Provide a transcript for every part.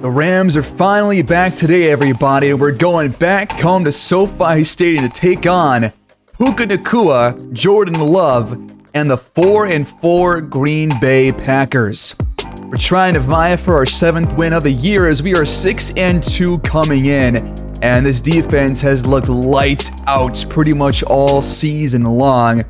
The Rams are finally back today, everybody, and we're going back home to SoFi Stadium to take on Puka Nacua, Jordan Love, and the 4-4 Green Bay Packers. We're trying to vie for our 7th win of the year as we are 6-2 coming in, and this defense has looked lights out pretty much all season long.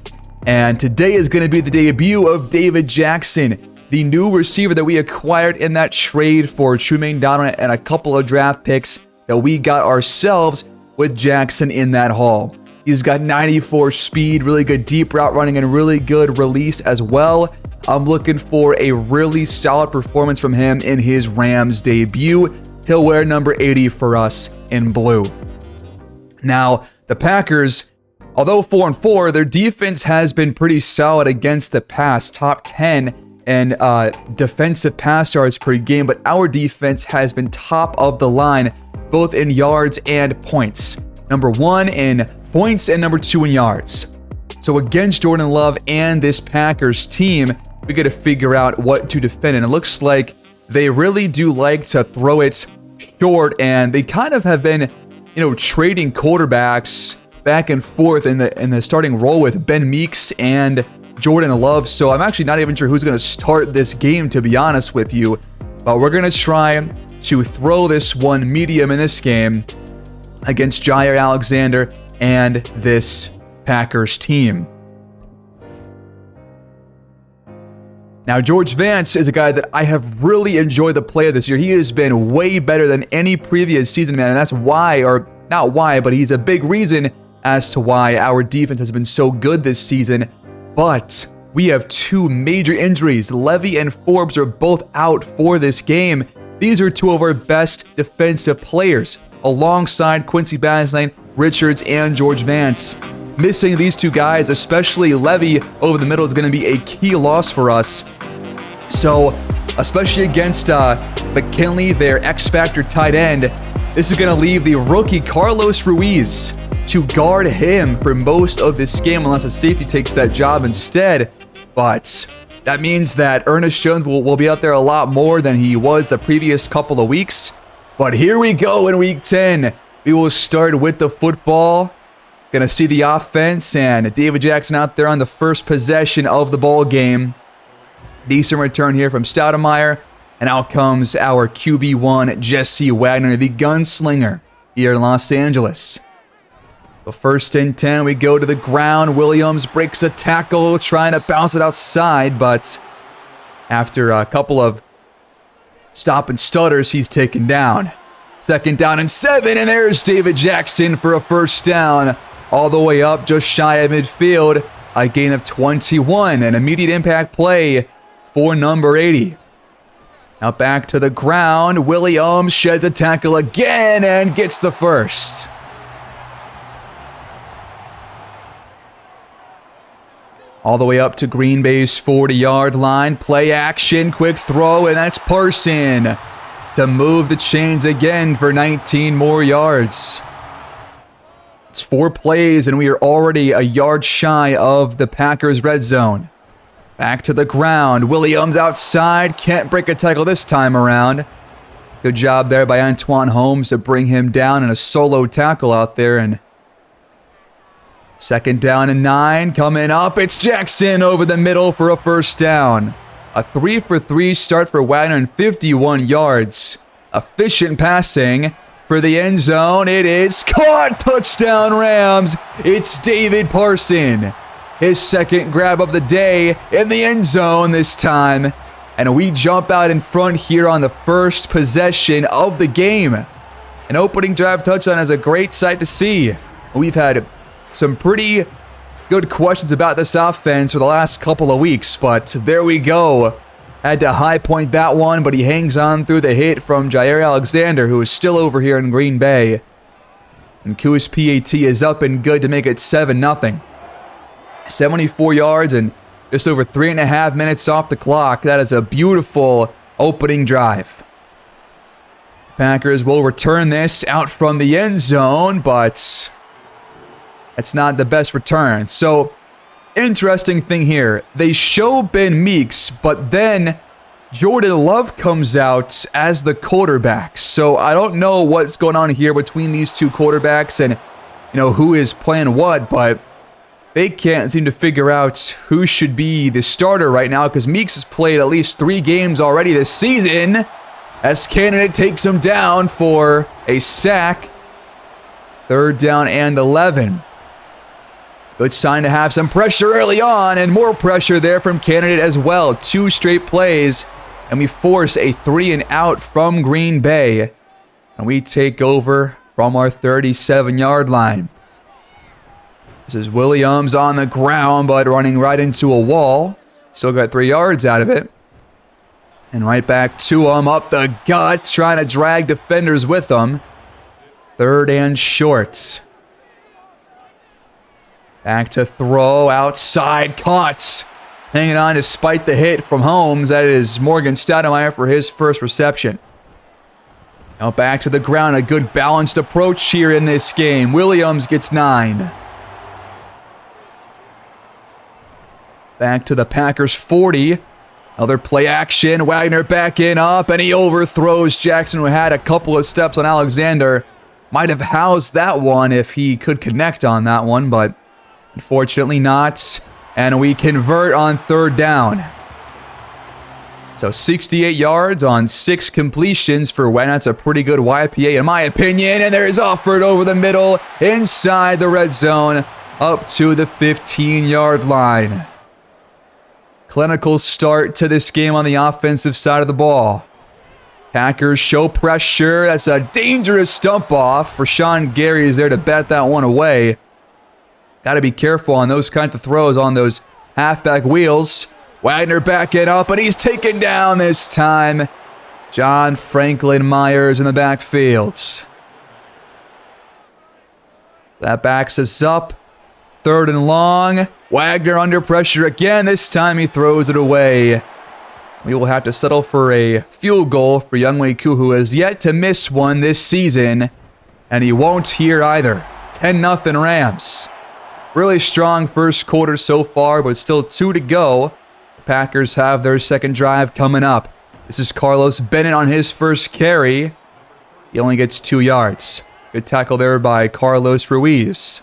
And today is going to be the debut of David Jackson, the new receiver that we acquired in that trade for Trumaine Donovan and a couple of draft picks that we got ourselves with Jackson in that haul. He's got 94 speed, really good deep route running, and really good release as well. I'm looking for a really solid performance from him in his Rams debut. He'll wear number 80 for us in blue. Now, the Packers, although 4-4, their defense has been pretty solid against the pass, top 10 and defensive pass yards per game, but our defense has been top of the line, both in yards and points. Number 1 in points and number 2 in yards. So against Jordan Love and this Packers team, we got to figure out what to defend, and it looks like they really do like to throw it short, and they kind of have been, trading quarterbacks back and forth in the starting role with Ben Meeks and Jordan Love, so I'm actually not even sure who's going to start this game, to be honest with you. But we're going to try to throw this one medium in this game against Jair Alexander and this Packers team. Now, George Vance is a guy that I have really enjoyed the play of this year. He has been way better than any previous season, man, and that's why, or not why, but he's a big reason as to why our defense has been so good this season. But we have 2 major injuries. Levy and Forbes are both out for this game. These are 2 of our best defensive players, alongside Quincy Baslane, Richards, and George Vance. Missing these 2 guys, especially Levy over the middle, is going to be a key loss for us. So, especially against McKinley, their X-Factor tight end, this is going to leave the rookie Carlos Ruiz to guard him for most of this game, unless a safety takes that job instead. But that means that Ernest Jones will be out there a lot more than he was the previous couple of weeks. But here we go in week 10. We will start with the football. Gonna see the offense and David Jackson out there on the first possession of the ball game. Decent return here from Stoudemire. And out comes our QB1, Jesse Wagner, the gunslinger here in Los Angeles. The 1st and 10, we go to the ground. Williams breaks a tackle, trying to bounce it outside, but after a couple of stop and stutters, he's taken down. 2nd down and 7, and there's David Jackson for a 1st down, all the way up just shy of midfield, a gain of 21, an immediate impact play for number 80. Now back to the ground. Williams sheds a tackle again and gets the 1st. All the way up to Green Bay's 40-yard line. Play action, quick throw, and that's Parson to move the chains again for 19 more yards. It's 4 plays, and we are already a yard shy of the Packers' red zone. Back to the ground. Williams outside. Can't break a tackle this time around. Good job there by Antoine Holmes to bring him down in a solo tackle out there, and 2nd down and 9 coming up. It's Jackson over the middle for a 1st down. A 3-for-3 start for Wagner and 51 yards. Efficient passing for the end zone. It is caught. Touchdown Rams. It's David Parson. His 2nd grab of the day in the end zone this time. And we jump out in front here on the 1st possession of the game. An opening drive touchdown is a great sight to see. We've had some pretty good questions about this offense for the last couple of weeks, but there we go. Had to high point that one, but he hangs on through the hit from Jair Alexander, who is still over here in Green Bay. And Ku's PAT is up and good to make it 7-0. 74 yards and just over 3.5 minutes off the clock. That is a beautiful opening drive. Packers will return this out from the end zone, but that's not the best return. So, interesting thing here. They show Ben Meeks, but then Jordan Love comes out as the quarterback. So I don't know what's going on here between these two quarterbacks and, who is playing what, but they can't seem to figure out who should be the starter right now because Meeks has played at least 3 games already this season as Candidate takes him down for a sack. 3rd down and 11. Good sign to have some pressure early on and more pressure there from Candidate as well. 2 straight plays and we force a 3-and-out from Green Bay. And we take over from our 37-yard line. This is Williams on the ground, but running right into a wall. Still got 3 yards out of it. And right back to him, up the gut, trying to drag defenders with him. 3rd and short. Back to throw, outside, caught. Hanging on despite the hit from Holmes. That is Morgan Stoudemire for his first reception. Now back to the ground, a good balanced approach here in this game. Williams gets 9. Back to the Packers 40. Another play action. Wagner backing up, and he overthrows Jackson, who had a couple of steps on Alexander. Might have housed that one if he could connect on that one, but unfortunately not. And we convert on 3rd down. So 68 yards on 6 completions for Wagner. That's a pretty good YPA in my opinion. And there's Offord over the middle inside the red zone up to the 15-yard line. Clinical start to this game on the offensive side of the ball. Packers show pressure. That's a dangerous stump off. Rashawn Gary is there to bat that one away. Got to be careful on those kinds of throws on those halfback wheels. Wagner backing up, and he's taken down this time. John Franklin Myers in the backfields. That backs us up. 3rd and long. Wagner under pressure again. This time he throws it away. We will have to settle for a field goal for Younghoe Koo, who has yet to miss one this season. And he won't here either. 10-0 Rams. Really strong first quarter so far, but still 2 to go. The Packers have their second drive coming up. This is Carlos Bennett on his first carry. He only gets 2 yards. Good tackle there by Carlos Ruiz.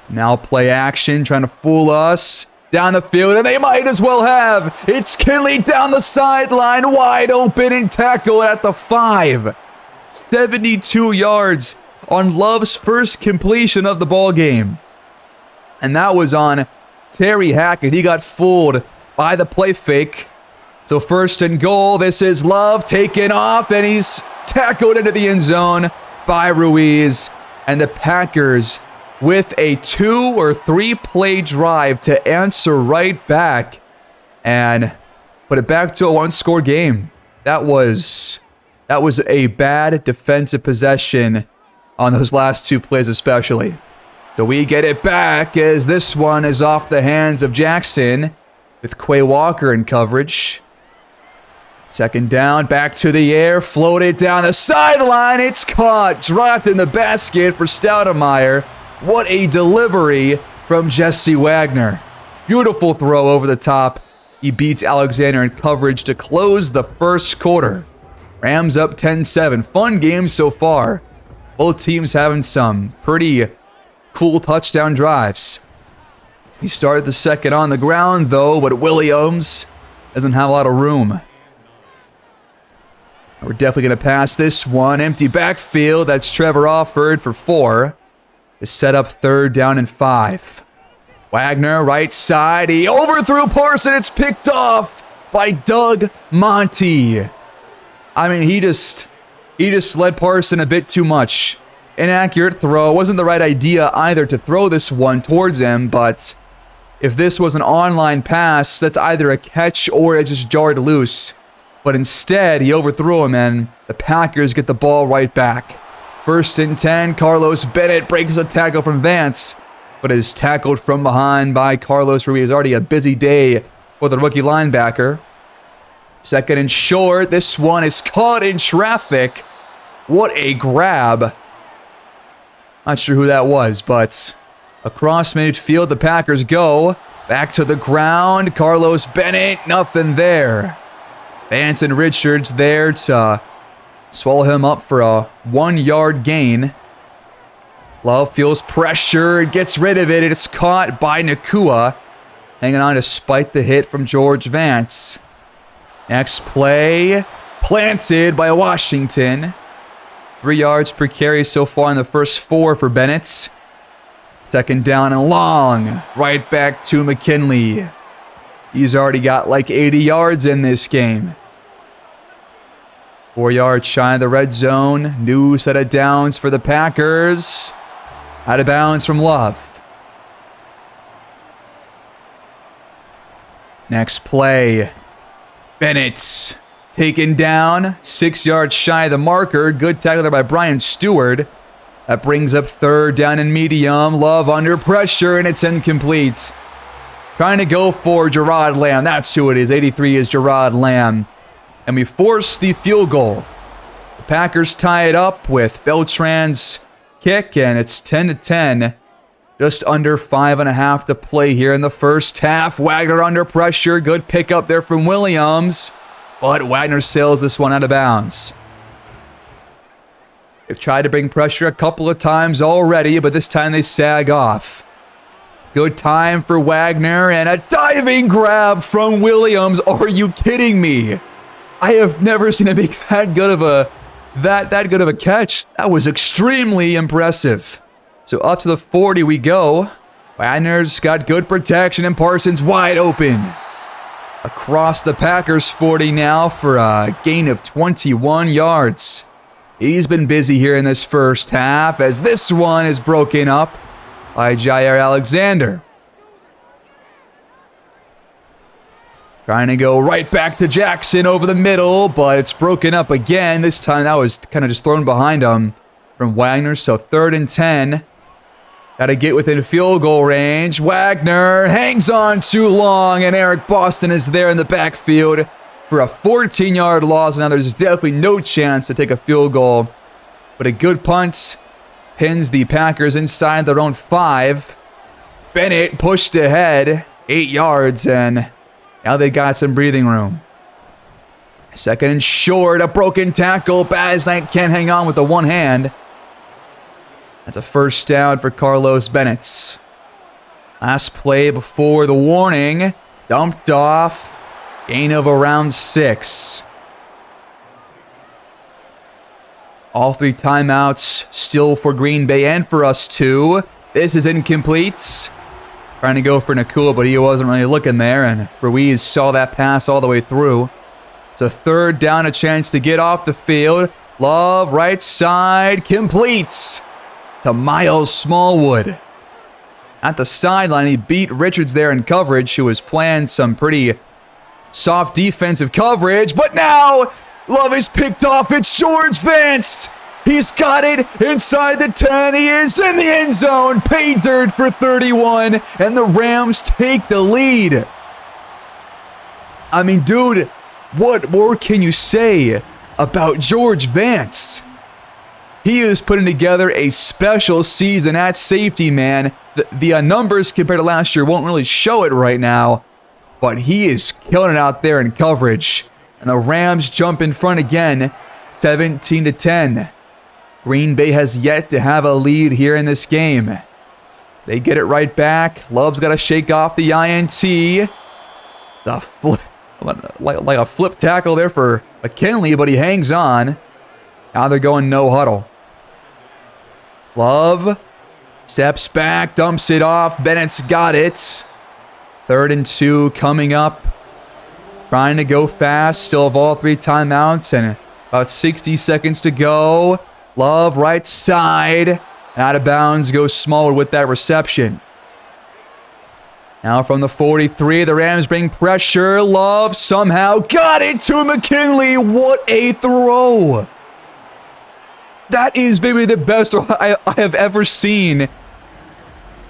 Now play action, trying to fool us. Down the field, and they might as well have. It's Kinley down the sideline, wide open, and tackle at the 5. 72 yards on Love's first completion of the ball game. And that was on Terry Hackett. He got fooled by the play fake. So 1st and goal, this is Love taken off, and he's tackled into the end zone by Ruiz. And the Packers with a 2 or 3 play drive to answer right back and put it back to a 1-score game. That was a bad defensive possession on those last 2 plays especially. So we get it back as this one is off the hands of Jackson with Quay Walker in coverage. 2nd down, back to the air, floated down the sideline. It's caught, dropped in the basket for Stoudemire. What a delivery from Jesse Wagner. Beautiful throw over the top. He beats Alexander in coverage to close the first quarter. Rams up 10-7. Fun game so far. Both teams having some pretty cool touchdown drives. We started the second on the ground, though, but Williams doesn't have a lot of room. We're definitely going to pass this one. Empty backfield. That's Trevor Offord for 4. To set up 3rd down and 5. Wagner, right side. He overthrew Parson. It's picked off by Doug Monty. I mean, he just led Parson a bit too much. Inaccurate throw. Wasn't the right idea either to throw this one towards him, but if this was an online pass, that's either a catch or it just jarred loose. But instead, he overthrew him, and the Packers get the ball right back. 1st and 10, Carlos Bennett breaks a tackle from Vance, but is tackled from behind by Carlos Ruiz. Already a busy day for the rookie linebacker. 2nd and short, this one is caught in traffic. What a grab. Not sure who that was, but across midfield, the Packers go. Back to the ground. Carlos Bennett, nothing there. Vance and Richards there to swallow him up for a 1-yard gain. Love feels pressure, gets rid of it. It's caught by Nacua. Hanging on despite the hit from George Vance. Next play, planted by Washington. 3 yards per carry so far in the first 4 for Bennett. Second down and long. Right back to McKinley. He's already got like 80 yards in this game. 4 yards shy of the red zone. New set of downs for the Packers. Out of bounds from Love. Next play. Bennett taken down. 6 yards shy of the marker. Good tackle there by Brian Stewart. That brings up third down and medium. Love under pressure, and it's incomplete. Trying to go for Gerard Lamb. That's who it is. 83 is Gerard Lamb. And we force the field goal. The Packers tie it up with Beltran's kick, and it's 10-10. Just under 5.5 to play here in the first half. Wagner under pressure. Good pickup there from Williams. But Wagner sails this one out of bounds. They've tried to bring pressure a couple of times already, but this time they sag off. Good time for Wagner, and a diving grab from Williams. Are you kidding me? I have never seen him make that good of a catch. That was extremely impressive. So up to the 40 we go. Wagner's got good protection, and Parsons wide open. Across the Packers 40 now for a gain of 21 yards. He's been busy here in this first half, as this one is broken up by Jair Alexander. Trying to go right back to Jackson over the middle, but it's broken up again. This time that was kind of just thrown behind him from Wagner, so 3rd and 10. Got to get within field goal range. Wagner hangs on too long, and Eric Boston is there in the backfield for a 14-yard loss. Now there's definitely no chance to take a field goal, but a good punt pins the Packers inside their own 5. Bennett pushed ahead 8 yards, and now they got some breathing room. 2nd and short, a broken tackle. Baz Knight can't hang on with the one hand. That's a first down for Carlos Bennett. Last play before the warning. Dumped off. Gain of around 6. All 3 timeouts still for Green Bay and for us too. This is incomplete. Trying to go for Nacua, but he wasn't really looking there, and Ruiz saw that pass all the way through. So 3rd down, a chance to get off the field. Love, right side, completes to Miles Smallwood. At the sideline, he beat Richards there in coverage, who was playing some pretty soft defensive coverage, but now Love is picked off. It's George Vance. He's got it inside the 10. He is in the end zone. Pay dirt for 31, and the Rams take the lead. I mean, dude, what more can you say about George Vance? He is putting together a special season at safety, man. The numbers compared to last year won't really show it right now, but he is killing it out there in coverage. And the Rams jump in front again, 17-10. Green Bay has yet to have a lead here in this game. They get it right back. Love's got to shake off the INT. The flip, like a flip tackle there for McKinley, but he hangs on. Now they're going no huddle. Love steps back, dumps it off. Bennett's got it. 3rd and 2 coming up. Trying to go fast. Still have all 3 timeouts and about 60 seconds to go. Love right side. Out of bounds goes Smallwood with that reception. Now from the 43, the Rams bring pressure. Love somehow got it to McKinley. What a throw. That is maybe the best I have ever seen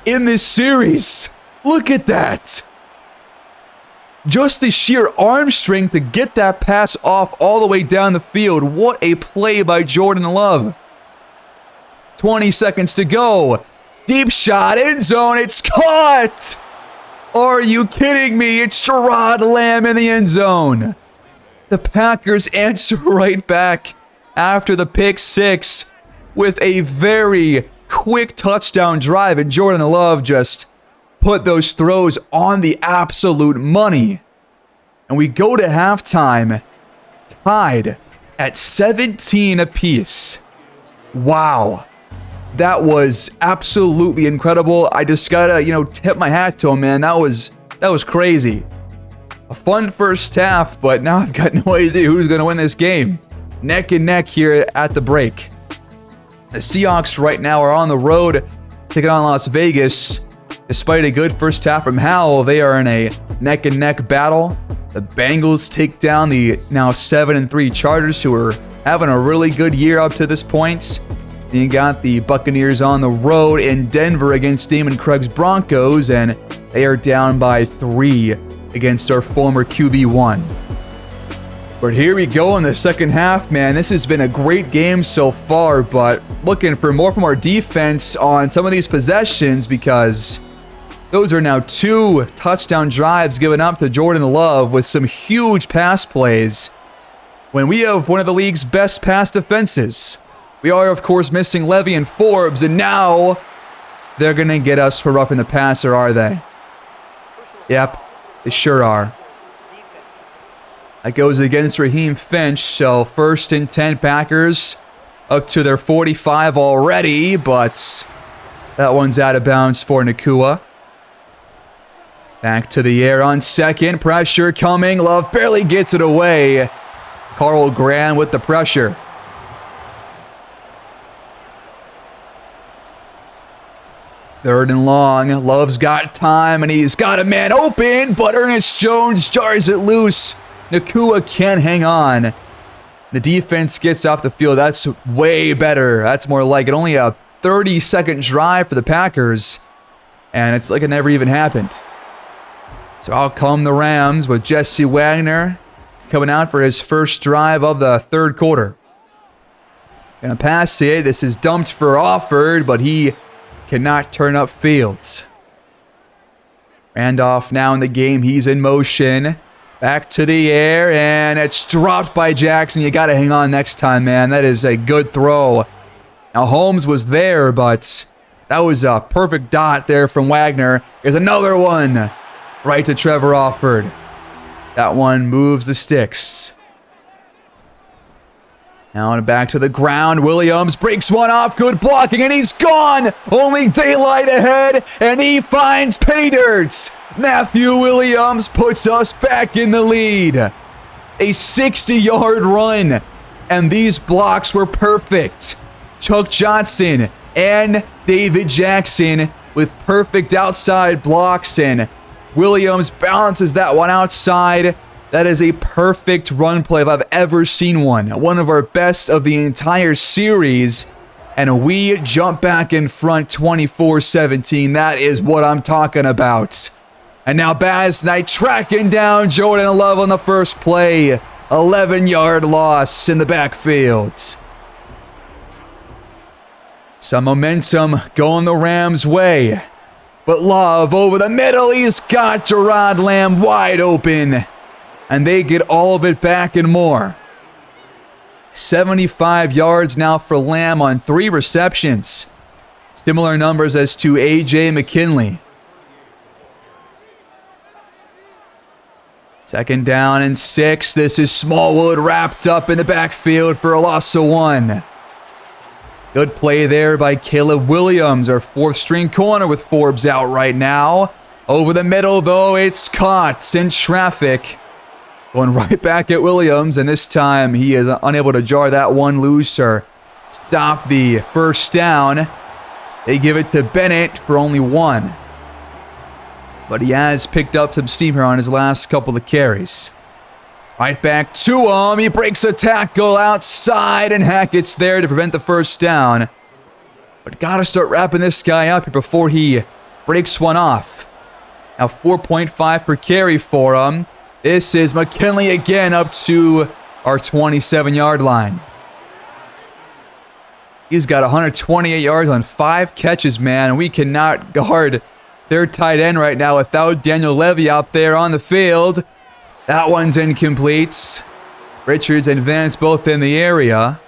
in this series. Look at that. Just the sheer arm strength to get that pass off all the way down the field. What a play by Jordan Love. 20 seconds to go. Deep shot, end zone. It's caught. Are you kidding me? It's Gerard Lamb in the end zone. The Packers answer right back after the pick six with a very quick touchdown drive, and Jordan Love just put those throws on the absolute money. And we go to halftime tied at 17 apiece. Wow. That was absolutely incredible. I just gotta, tip my hat to him, man. That was crazy. A fun first half, but now I've got no idea who's gonna win this game. Neck and neck here at the break. The Seahawks right now are on the road, taking on Las Vegas. Despite a good first half from Howell, they are in a neck and neck battle. The Bengals take down the now 7-3 Chargers, who are having a really good year up to this point. Then you got the Buccaneers on the road in Denver against Damon Craig's Broncos, and they are down by 3 against our former QB1. But here we go in the second half, man. This has been a great game so far, but looking for more from our defense on some of these possessions, because those are now 2 touchdown drives given up to Jordan Love with some huge pass plays when we have one of the league's best pass defenses. We are, of course, missing Levy and Forbes, and now they're going to get us for roughing the passer, are they? Yep, they sure are. That goes against Raheem Finch, so 1st and 10 Packers up to their 45 already, but that one's out of bounds for Nacua. Back to the air on second, pressure coming, Love barely gets it away. Carl Graham with the pressure. Third and long, Love's got time, and he's got a man open, but Ernest Jones jars it loose. Nacua can't hang on. The defense gets off the field. That's way better. That's more like it. Only a 30-second drive for the Packers, and it's like it never even happened. So out come the Rams with Jesse Wagner coming out for his first drive of the third quarter. Gonna pass it. This is dumped for Offord, but he cannot turn up fields. Randolph now in the game. He's in motion. Back to the air, and it's dropped by Jackson. You got to hang on next time, man. That is a good throw. Now, Holmes was there, but that was a perfect dot there from Wagner. Here's another one right to Trevor Offord. That one moves the sticks. Now back to the ground. Williams breaks one off. Good blocking, and he's gone. Only daylight ahead, and he finds pay dirt. Matthew Williams puts us back in the lead. A 60-yard run, and these blocks were perfect. Chuck Johnson and David Jackson with perfect outside blocks, and Williams balances that one outside. That is a perfect run play if I've ever seen one. One of our best of the entire series. And we jump back in front 24-17. That is what I'm talking about. And now Baz Knight tracking down Jordan Love on the first play. 11-yard loss in the backfield. Some momentum going the Rams' way. But Love over the middle. He's got Gerard Lamb wide open. And they get all of it back and more. 75 yards now for Lamb on 3 receptions. Similar numbers as to A.J. McKinley. Second down and 6. This is Smallwood wrapped up in the backfield for a loss of 1. Good play there by Caleb Williams, our 4th-string corner with Forbes out right now. Over the middle, though, it's caught in traffic. Going right back at Williams, and this time he is unable to jar that one loose or stop the first down. They give it to Bennett for only 1. But he has picked up some steam here on his last couple of carries. Right back to him. He breaks a tackle outside, and Hackett's there to prevent the first down. But got to start wrapping this guy up here before he breaks one off. Now 4.5 per carry for him. This is McKinley again up to our 27-yard line. He's got 128 yards on 5 catches, man. We cannot guard their tight end right now without Daniel Levy out there on the field. That one's incomplete. Richards and Vance both in the area.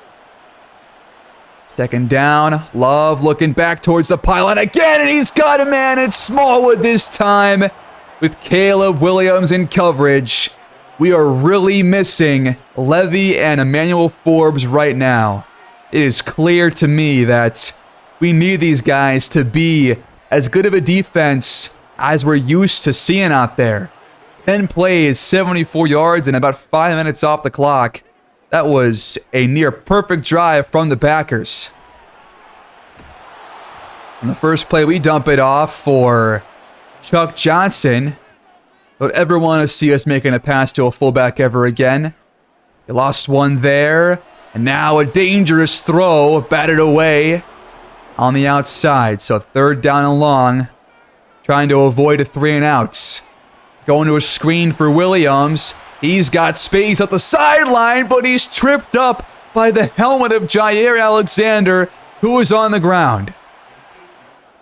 Second down. Love looking back towards the pylon again, and he's got a man. It's Smallwood this time with Caleb Williams in coverage. We are really missing Levy and Emmanuel Forbes right now. It is clear to me that we need these guys to be as good of a defense as we're used to seeing out there. 10 plays, 74 yards, and about 5 minutes off the clock. That was a near perfect drive from the Packers. On the first play, we dump it off for Chuck Johnson. Don't ever want to see us making a pass to a fullback ever again. They lost one there, and now a dangerous throw, batted away on the outside. So third down and long, trying to avoid a 3-and-outs. Going to a screen for Williams. He's got space at the sideline, but he's tripped up by the helmet of Jair Alexander, who is on the ground.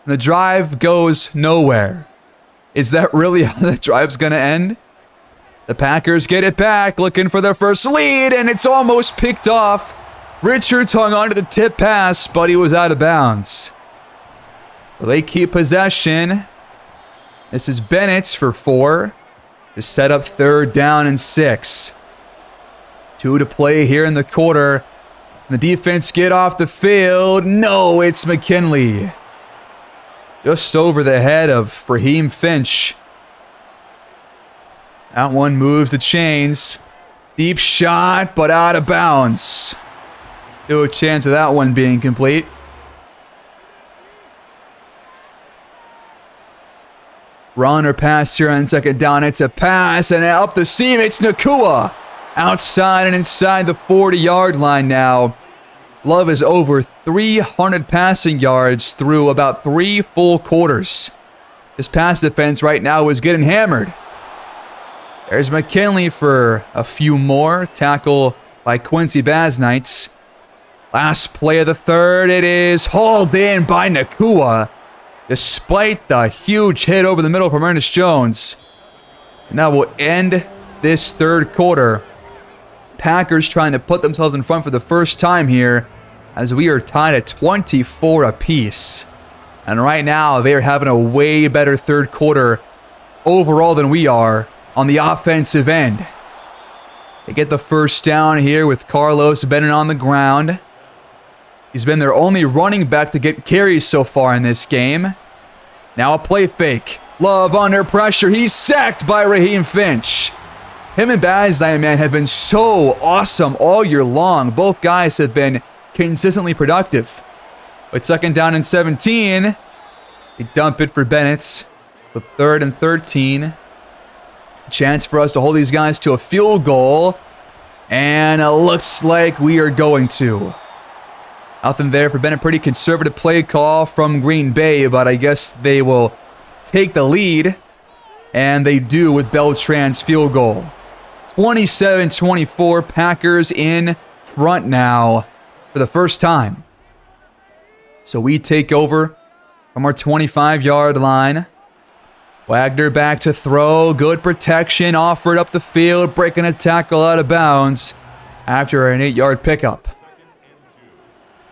The drive goes nowhere. Is that really how the drive's going to end? The Packers get it back, looking for their first lead, and it's almost picked off. Richards hung onto the tip pass, but he was out of bounds. They keep possession. This is Bennett's for 4. To set up third down and 6. 2 to play here in the quarter. The defense get off the field. No, it's McKinley. Just over the head of Raheem Finch. That one moves the chains. Deep shot, but out of bounds. No chance of that one being complete. Run or pass here on second down. It's a pass, and up the seam, it's Nacua. Outside and inside the 40-yard line now. Love is over 300 passing yards through about 3 full quarters. This pass defense right now is getting hammered. There's McKinley for a few more. Tackle by Quincy Basnights. Last play of the third. It is hauled in by Nacua, despite the huge hit over the middle from Ernest Jones. And that will end this third quarter. Packers trying to put themselves in front for the first time here, as we are tied at 24 apiece. And right now, they are having a way better third quarter overall than we are on the offensive end. They get the first down here with Carlos Bennett on the ground. He's been their only running back to get carries so far in this game. Now a play fake. Love under pressure. He's sacked by Raheem Finch. Him and Basnight, man, have been so awesome all year long. Both guys have been consistently productive. With second down and 17, they dump it for Bennett's. So third and 13. Chance for us to hold these guys to a field goal. And it looks like we are going to. Nothing there for Bennett. Pretty conservative play call from Green Bay, but I guess they will take the lead. And they do with Beltran's field goal. 27-24, Packers in front now for the first time. So we take over from our 25-yard line. Wagner back to throw. Good protection. Offered up the field. Breaking a tackle out of bounds after an 8-yard pickup.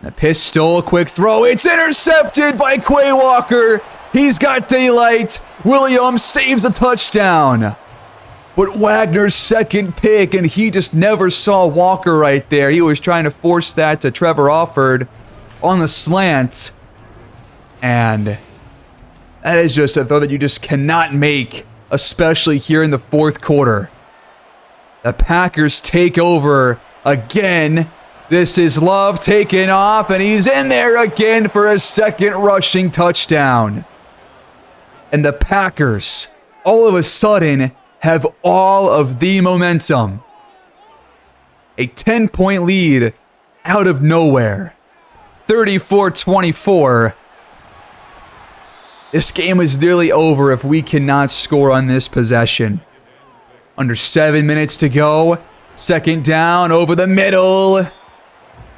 A pistol. Quick throw. It's intercepted by Quay Walker. He's got daylight. Williams saves a touchdown. But Wagner's second pick, and he just never saw Walker right there. He was trying to force that to Trevor Alford on the slant. And that is just a throw that you just cannot make, especially here in the fourth quarter. The Packers take over again. This is Love taking off, and he's in there again for a second rushing touchdown. And the Packers, all of a sudden, have all of the momentum. A 10-point lead out of nowhere. 34-24. This game is nearly over if we cannot score on this possession. Under 7 minutes to go. Second down over the middle.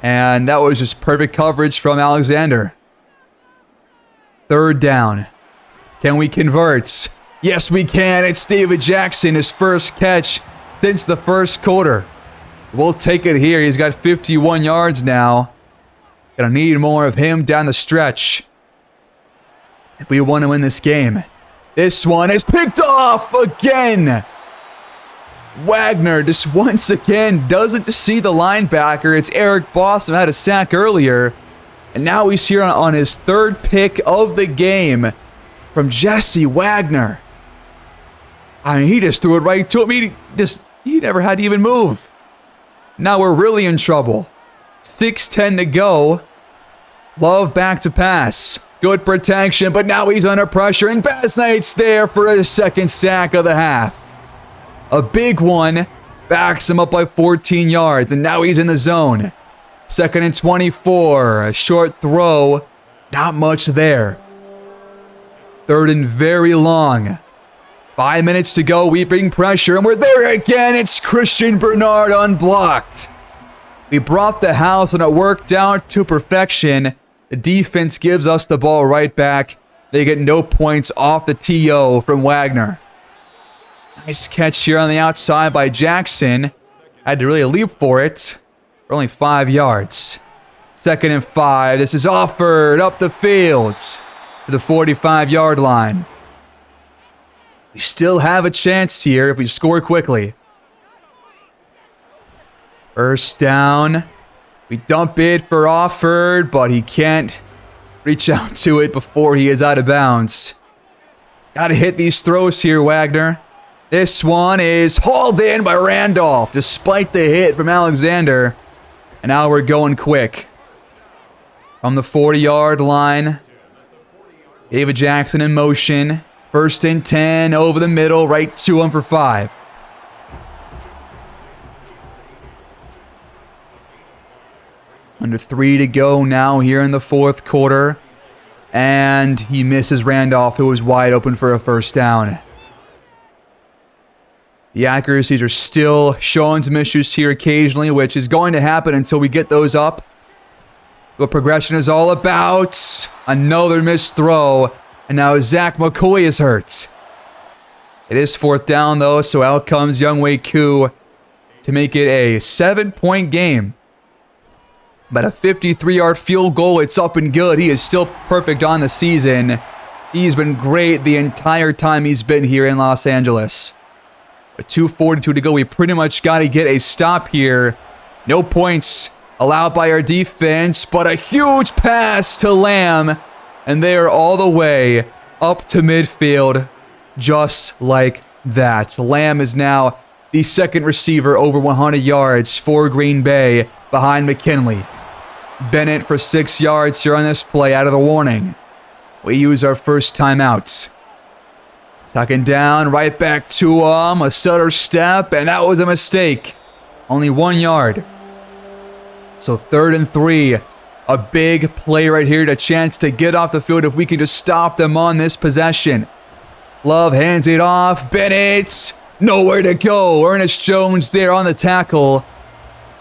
And that was just perfect coverage from Alexander. Third down. Can we convert? Yes, we can. It's David Jackson, his first catch since the first quarter. We'll take it here. He's got 51 yards now. Gonna need more of him down the stretch if we want to win this game. This one is picked off again. Wagner just once again doesn't see the linebacker. It's Eric Boston who had a sack earlier. And now he's here on his third pick of the game from Jesse Wagner. I mean, he just threw it right to him. He never had to even move. Now we're really in trouble. 6:10 to go. Love back to pass. Good protection, but now he's under pressure, and Bass Knight's there for his second sack of the half. A big one. Backs him up by 14 yards, and now he's in the zone. 2nd and 24. A short throw. Not much there. 3rd and very long. 5 minutes to go. We bring pressure, and we're there again. It's Christian Bernard unblocked. We brought the house, and it worked out to perfection. The defense gives us the ball right back. They get no points off the TO from Wagner. Nice catch here on the outside by Jackson. Had to really leap for it. For only 5 yards. 2nd and 5. This is offered up the field to the 45-yard line. We still have a chance here if we score quickly. First down. We dump it for Offord, but he can't reach out to it before he is out of bounds. Gotta hit these throws here, Wagner. This one is hauled in by Randolph, despite the hit from Alexander. And now we're going quick. From the 40-yard line. David Jackson in motion. 1st and 10, over the middle, right to him for 5. Under 3 to go now here in the 4th quarter. And he misses Randolph, who was wide open for a first down. The accuracies are still showing some issues here occasionally, which is going to happen until we get those up. What progression is all about. Another missed throw. And now Zach McCoy is hurt. It is 4th down, though, so out comes Younghoe Koo to make it a 7-point game. But a 53-yard field goal, it's up and good. He is still perfect on the season. He's been great the entire time he's been here in Los Angeles. With 2:42 to go, we pretty much got to get a stop here. No points allowed by our defense, but a huge pass to Lamb. And they are all the way up to midfield, just like that. Lamb is now the 2nd receiver over 100 yards for Green Bay, behind McKinley. Bennett for 6 yards here on this play out of the warning. We use our first timeout. Tucking down, right back to him. A stutter step, and that was a mistake. Only 1 yard. So 3rd and 3. A big play right here, a chance to get off the field if we can just stop them on this possession. Love hands it off. Bennett, nowhere to go. Ernest Jones there on the tackle.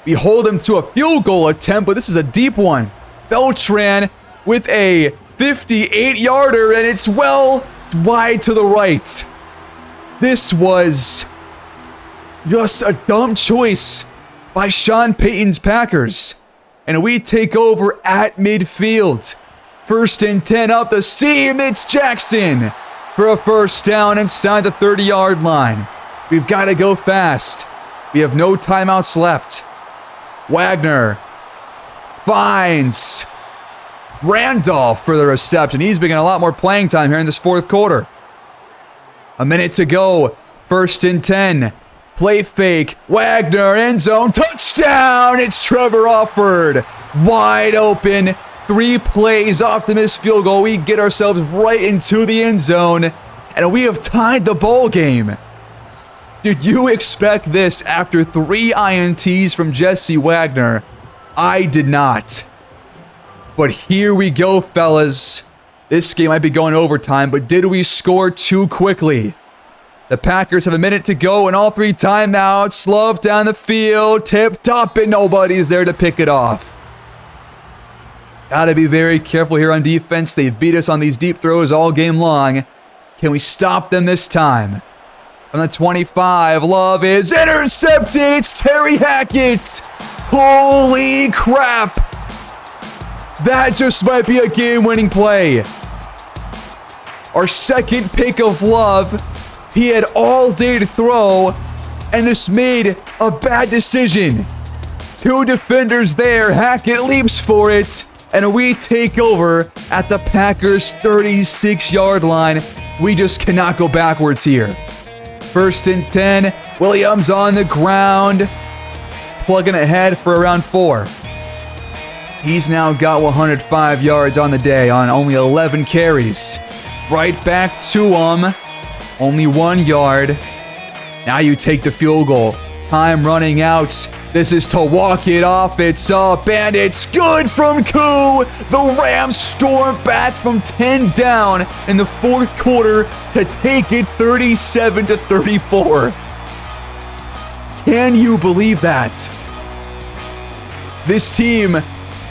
We hold him to a field goal attempt, but this is a deep one. Beltran with a 58-yarder, and it's well wide to the right. This was just a dumb choice by Sean Payton's Packers. And we take over at midfield. 1st and 10 up the seam. It's Jackson for a first down inside the 30-yard line. We've got to go fast. We have no timeouts left. Wagner finds Randolph for the reception. He's been getting a lot more playing time here in this 4th quarter. A minute to go. 1st and 10. Play fake. Wagner, end zone. Touchdown! It's Trevor Offord. Wide open. 3 plays off the missed field goal. We get ourselves right into the end zone. And we have tied the ball game. Did you expect this after 3 INTs from Jesse Wagner? I did not. But here we go, fellas. This game might be going overtime, but did we score too quickly? The Packers have a minute to go and all 3 timeouts. Love down the field, tipped up, and nobody's there to pick it off. Gotta be very careful here on defense. They've beat us on these deep throws all game long. Can we stop them this time? From the 25, Love is intercepted. It's Terry Hackett. Holy crap. That just might be a game-winning play. Our second pick of Love. He had all day to throw and just made a bad decision. 2 defenders there. Hackett leaps for it. And we take over at the Packers' 36-yard line. We just cannot go backwards here. 1st and 10. Williams on the ground. Plugging ahead for around 4. He's now got 105 yards on the day on only 11 carries. Right back to him. Only 1 yard. Now you take the field goal. Time running out. This is to walk it off. It's up, and it's good from Koo. The Rams storm back from 10 down in the 4th quarter to take it 37-34. Can you believe that? This team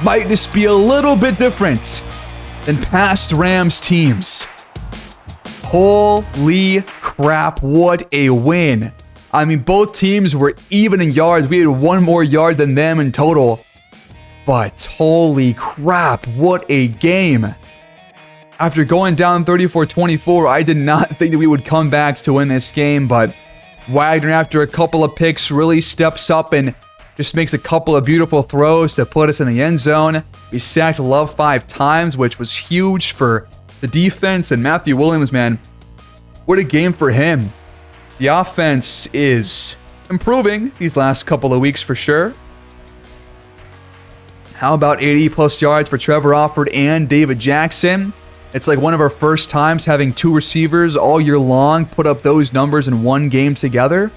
might just be a little bit different than past Rams teams. Holy crap, what a win. I mean, both teams were even in yards. We had 1 more yard than them in total. But holy crap, what a game. After going down 34-24, I did not think that we would come back to win this game, but Wagner, after a couple of picks, really steps up and just makes a couple of beautiful throws to put us in the end zone. We sacked Love 5 times, which was huge for the defense, and Matthew Williams, man, what a game for him. The offense is improving these last couple of weeks for sure. How about 80+ yards for Trevor Alford and David Jackson? It's like one of our first times having 2 receivers all year long put up those numbers in one game together.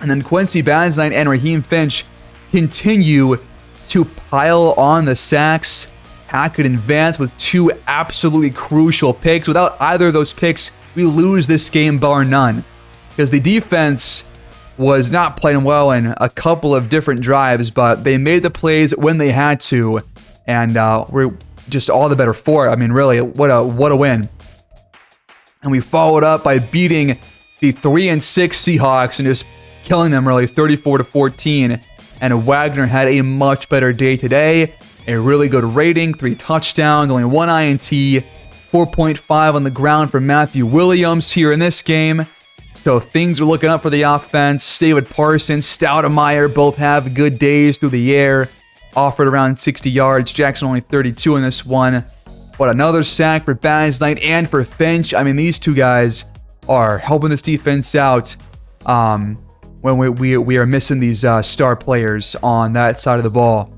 And then Quincy Banzine and Raheem Finch continue to pile on the sacks. Hackett and Vance with 2 absolutely crucial picks. Without either of those picks, we lose this game bar none. Because the defense was not playing well in a couple of different drives, but they made the plays when they had to, and we're just all the better for it. I mean, really, what a win. And we followed up by beating the 3-6 Seahawks and just killing them really 34-14. And Wagner had a much better day today. A really good rating, 3 touchdowns, only 1 INT, 4.5 on the ground for Matthew Williams here in this game. So things are looking up for the offense. David Parsons, Stoudemire both have good days through the air. Offered around 60 yards. Jackson only 32 in this one. But another sack for Banzine and for Finch. I mean, these 2 guys are helping this defense out when we are missing these star players on that side of the ball.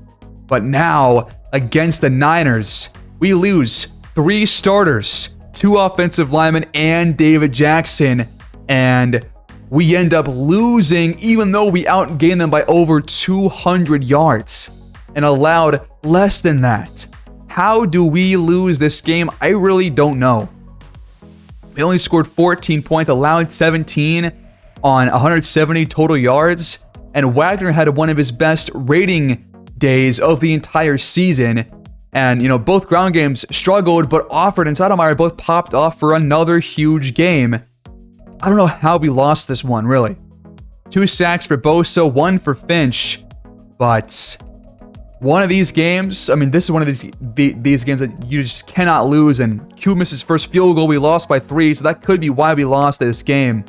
But now, against the Niners, we lose 3 starters, 2 offensive linemen, and David Jackson. And we end up losing even though we outgained them by over 200 yards and allowed less than that. How do we lose this game? I really don't know. We only scored 14 points, allowed 17 on 170 total yards, and Wagner had one of his best rating days of the entire season. And, you know, both ground games struggled, but Alford and Stoudemire both popped off for another huge game. I don't know how we lost this one, really. 2 sacks for Bosa, 1 for Finch. But one of these games, I mean, this is one of these games that you just cannot lose. And Q missed his first field goal. We lost by 3, so that could be why we lost this game.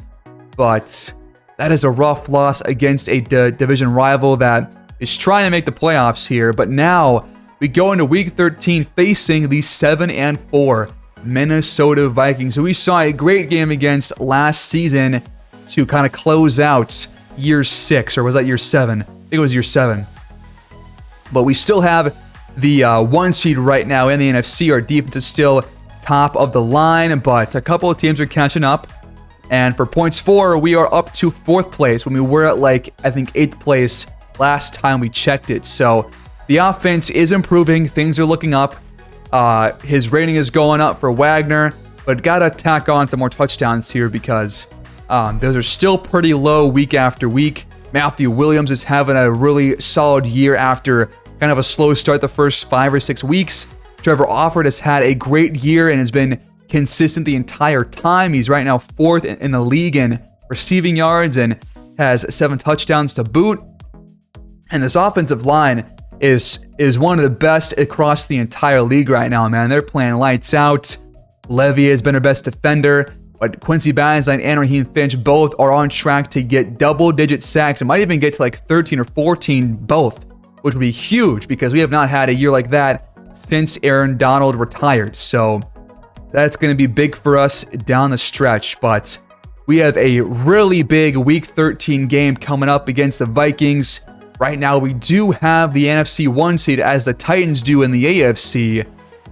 But that is a rough loss against a division rival that is trying to make the playoffs here. But now we go into Week 13 facing the 7-4 Minnesota Vikings, who we saw a great game against last season to kind of close out year 6, or was that year 7? I think it was year 7. But we still have the 1 seed right now in the NFC. Our defense is still top of the line, but a couple of teams are catching up. And for points for, we are up to 4th place when we were at I think 8th place last time we checked it. So the offense is improving. Things are looking up. His rating is going up for Wagner, but gotta tack on some more touchdowns here because those are still pretty low week after week. Matthew Williams is having a really solid year after kind of a slow start the first 5 or 6 weeks. Trevor Alford has had a great year and has been consistent the entire time. He's right now 4th in the league in receiving yards and has 7 touchdowns to boot. And this offensive line is one of the best across the entire league right now, man. They're playing lights out. Levy has been our best defender, but Quincy Banzine and Raheem Finch both are on track to get double-digit sacks. It might even get to like 13 or 14 both, which would be huge because we have not had a year like that since Aaron Donald retired. So that's going to be big for us down the stretch. But we have a really big Week 13 game coming up against the Vikings. Right now, we do have the NFC 1 seed as the Titans do in the AFC,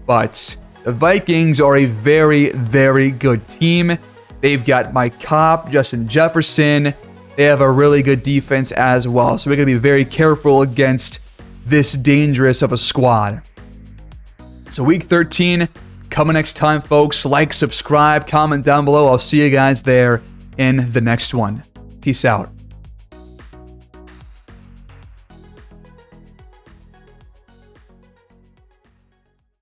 but the Vikings are a very, very good team. They've got Mike Kopp, Justin Jefferson. They have a really good defense as well, so we're going to be very careful against this dangerous of a squad. So Week 13 coming next time, folks. Like, subscribe, comment down below. I'll see you guys there in the next one. Peace out.